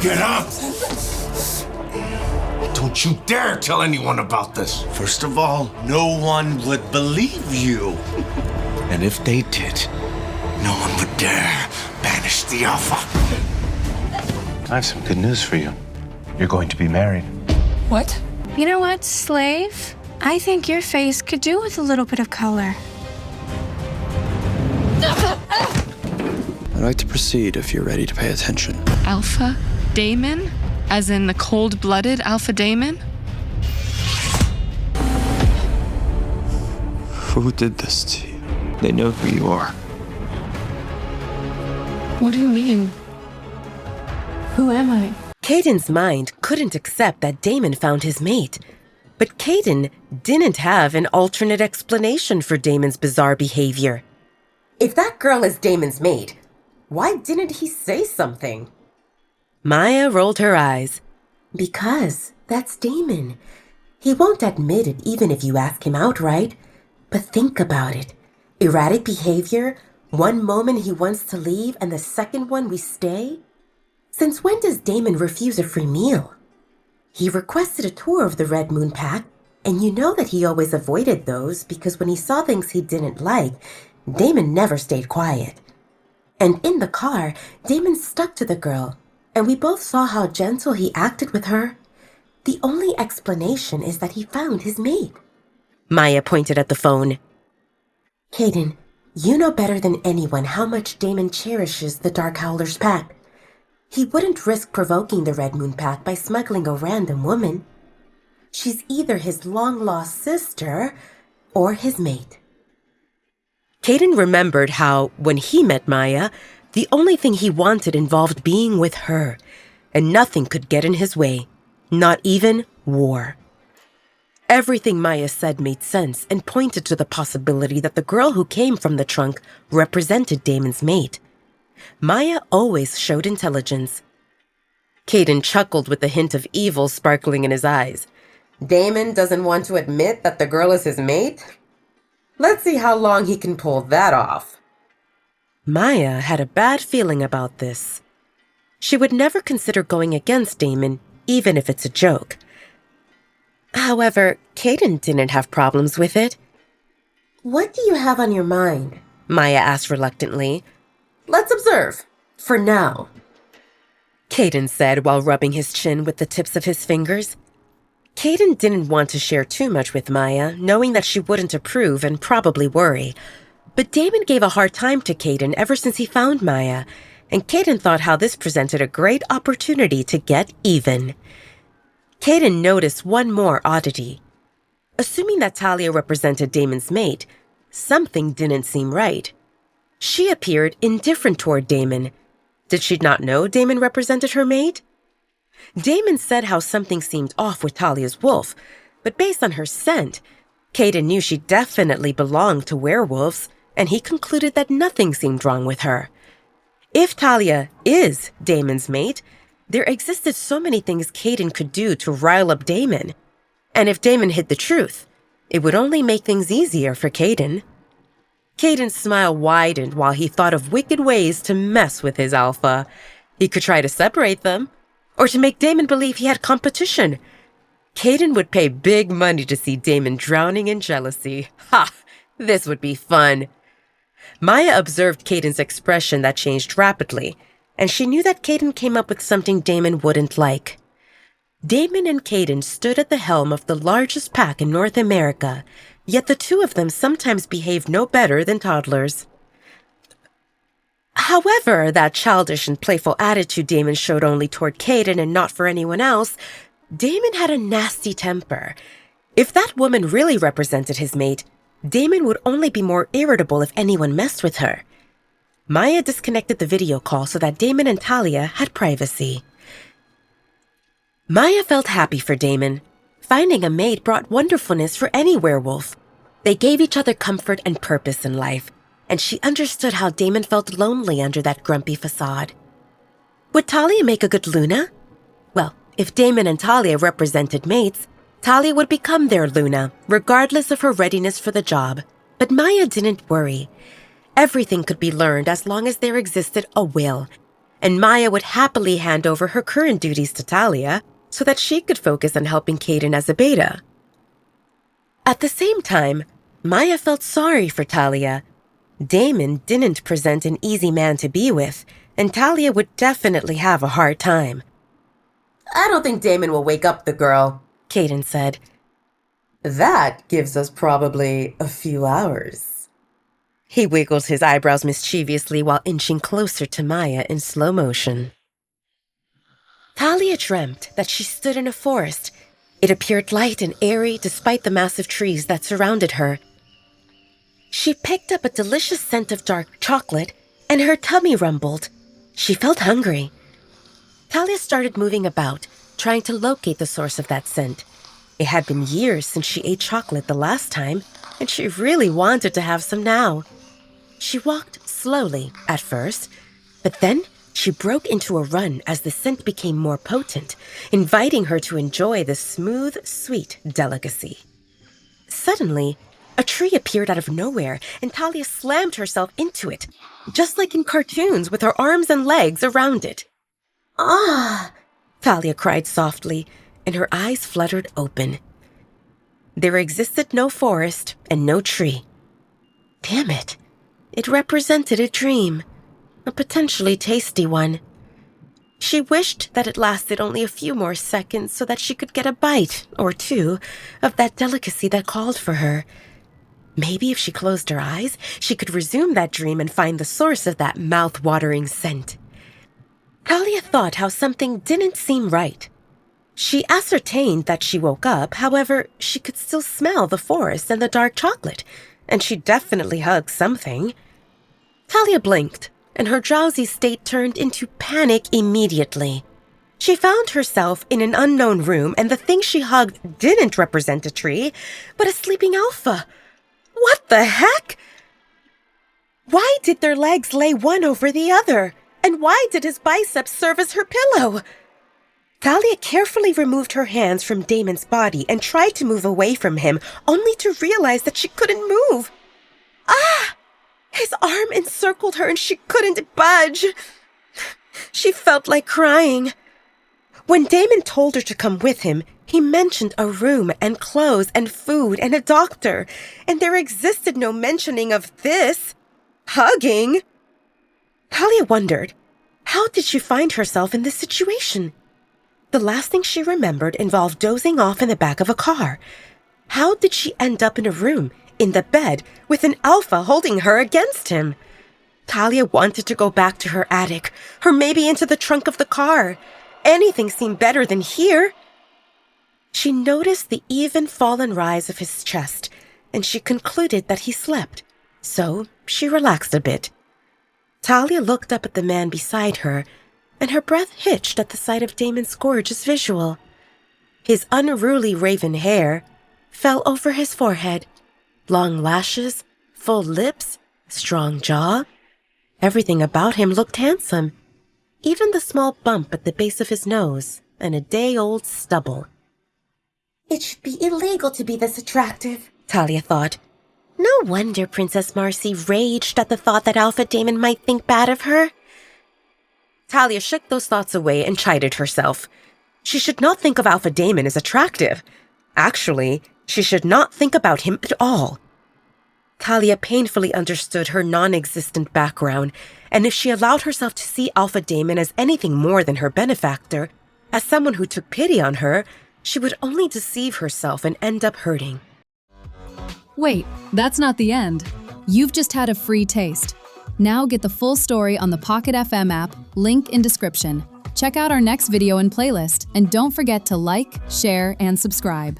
Get up! Don't you dare tell anyone about this. First of all, no one would believe you. And if they did, no one would dare banish the Alpha. I have some good news for you. You're going to be married. What? You know what, slave? I think your face could do with a little bit of color. I'd like to proceed if you're ready to pay attention. Alpha Damon? As in the cold-blooded Alpha Damon? Who did this to you? They know who you are. What do you mean? Who am I? Caden's mind couldn't accept that Damon found his mate. But Caden didn't have an alternate explanation for Damon's bizarre behavior. If that girl is Damon's mate, why didn't he say something? Maya rolled her eyes. Because that's Damon. He won't admit it even if you ask him outright. But think about it. Erratic behavior, one moment he wants to leave and the second one we stay? Since when does Damon refuse a free meal? He requested a tour of the Red Moon Pack, and you know that he always avoided those because when he saw things he didn't like, Damon never stayed quiet. And in the car, Damon stuck to the girl, and we both saw how gentle he acted with her. The only explanation is that he found his mate. Maya pointed at the phone. Kaden, you know better than anyone how much Damon cherishes the Dark Howler's pack. He wouldn't risk provoking the Red Moon Pack by smuggling a random woman. She's either his long-lost sister or his mate. Kaden remembered how, when he met Maya, the only thing he wanted involved being with her, and nothing could get in his way, not even war. Everything Maya said made sense and pointed to the possibility that the girl who came from the trunk represented Damon's mate. Maya always showed intelligence. Kaden chuckled with a hint of evil sparkling in his eyes. Damon doesn't want to admit that the girl is his mate? Let's see how long he can pull that off. Maya had a bad feeling about this. She would never consider going against Damon, even if it's a joke. However, Kaden didn't have problems with it. What do you have on your mind? Maya asked reluctantly. Let's observe, for now. Kaden said while rubbing his chin with the tips of his fingers. Kaden didn't want to share too much with Maya, knowing that she wouldn't approve and probably worry. But Damon gave a hard time to Kaden ever since he found Maya, and Kaden thought how this presented a great opportunity to get even. Kaden noticed one more oddity. Assuming that Talia represented Damon's mate, something didn't seem right. She appeared indifferent toward Damon. Did she not know Damon represented her mate? Damon said how something seemed off with Talia's wolf, but based on her scent, Kaden knew she definitely belonged to werewolves, and he concluded that nothing seemed wrong with her. If Talia is Damon's mate, there existed so many things Kaden could do to rile up Damon. And if Damon hid the truth, it would only make things easier for Kaden. Kaden's smile widened while he thought of wicked ways to mess with his alpha. He could try to separate them, or to make Damon believe he had competition. Kaden would pay big money to see Damon drowning in jealousy. Ha! This would be fun. Maya observed Kaden's expression that changed rapidly, and she knew that Kaden came up with something Damon wouldn't like. Damon and Kaden stood at the helm of the largest pack in North America, yet the two of them sometimes behaved no better than toddlers. However, that childish and playful attitude Damon showed only toward Kaden and not for anyone else, Damon had a nasty temper. If that woman really represented his mate, Damon would only be more irritable if anyone messed with her. Maya disconnected the video call so that Damon and Talia had privacy. Maya felt happy for Damon. Finding a mate brought wonderfulness for any werewolf. They gave each other comfort and purpose in life, and she understood how Damon felt lonely under that grumpy facade. Would Talia make a good Luna? Well, if Damon and Talia represented mates, Talia would become their Luna, regardless of her readiness for the job. But Maya didn't worry. Everything could be learned as long as there existed a will. and Maya would happily hand over her current duties to Talia so that she could focus on helping Kaden as a beta. At the same time, Maya felt sorry for Talia. Damon didn't present an easy man to be with, and Talia would definitely have a hard time. "I don't think Damon will wake up the girl," Kaden said. "That gives us probably a few hours." He wiggled his eyebrows mischievously while inching closer to Maya in slow motion. Talia dreamt that she stood in a forest. It appeared light and airy despite the massive trees that surrounded her. She picked up a delicious scent of dark chocolate, and her tummy rumbled. She felt hungry. Talia started moving about, trying to locate the source of that scent. It had been years since she ate chocolate the last time, and she really wanted to have some now. She walked slowly at first, but then she broke into a run as the scent became more potent, inviting her to enjoy the smooth, sweet delicacy. Suddenly, a tree appeared out of nowhere, and Talia slammed herself into it, just like in cartoons, with her arms and legs around it. "Ah!" Talia cried softly, and her eyes fluttered open. There existed no forest and no tree. Damn it. It represented a dream, a potentially tasty one. She wished that it lasted only a few more seconds so that she could get a bite or two of that delicacy that called for her. Maybe if she closed her eyes, she could resume that dream and find the source of that mouth-watering scent. Talia thought how something didn't seem right. She ascertained that she woke up, however, she could still smell the forest and the dark chocolate, and she definitely hugged something. Talia blinked, and her drowsy state turned into panic immediately. She found herself in an unknown room, and the thing she hugged didn't represent a tree, but a sleeping alpha. What the heck? Why did their legs lay one over the other? And why did his biceps serve as her pillow? Talia carefully removed her hands from Damon's body and tried to move away from him, only to realize that she couldn't move. Ah! His arm encircled her and she couldn't budge. She felt like crying. When Damon told her to come with him, he mentioned a room and clothes and food and a doctor, and there existed no mentioning of this. Hugging. Talia wondered, how did she find herself in this situation? The last thing she remembered involved dozing off in the back of a car. How did she end up in a room, in the bed, with an alpha holding her against him? Talia wanted to go back to her attic, or maybe into the trunk of the car. Anything seemed better than here. She noticed the even fallen rise of his chest, and she concluded that he slept, so she relaxed a bit. Talia looked up at the man beside her, and her breath hitched at the sight of Damon's gorgeous visual. His unruly raven hair fell over his forehead, long lashes, full lips, strong jaw. Everything about him looked handsome, even the small bump at the base of his nose and a day-old stubble. It should be illegal to be this attractive, Talia thought. No wonder Princess Marcy raged at the thought that Alpha Damon might think bad of her. Talia shook those thoughts away and chided herself. She should not think of Alpha Damon as attractive. Actually, she should not think about him at all. Talia painfully understood her non-existent background, and if she allowed herself to see Alpha Damon as anything more than her benefactor, as someone who took pity on her, she would only deceive herself and end up hurting. Wait, that's not the end. You've just had a free taste. Now get the full story on the Pocket FM app, link in description. Check out our next video and playlist, and don't forget to like, share, and subscribe.